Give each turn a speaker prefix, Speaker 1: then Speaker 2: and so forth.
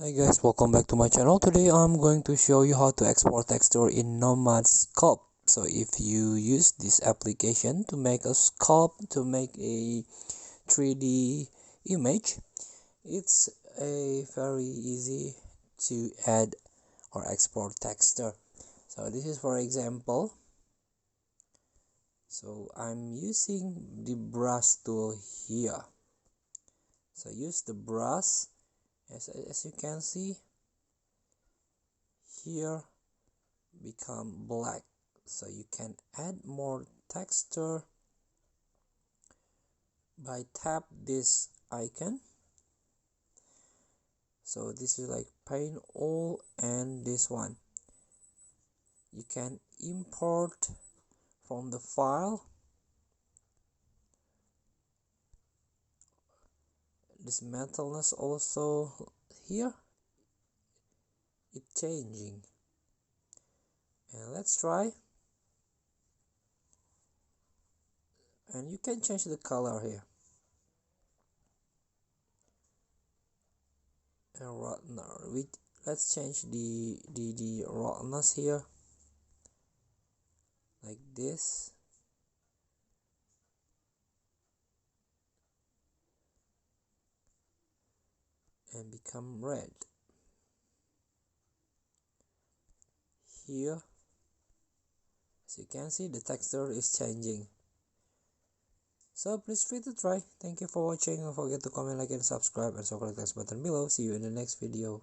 Speaker 1: Hi guys, welcome back to my channel. Today I'm going to show you how to export texture in Nomad Sculpt. So if you use this application to make a sculpt, to make a 3D image, it's a very easy to add or export texture. So this is for example. So I'm using the brush tool here. So use the brush. As you can see here, become black, so you can add more texture by tap this icon. So this is like paint all, and this one you can import from the file. This metalness also here, it's changing, and let's try. And you can change the color here. And let's change the roughness here, like this. And become red. Here, as you can see, the texture is changing. So please free to try. Thank you for watching. Don't forget to comment, like, and subscribe, and so click the button below. See you in the next video.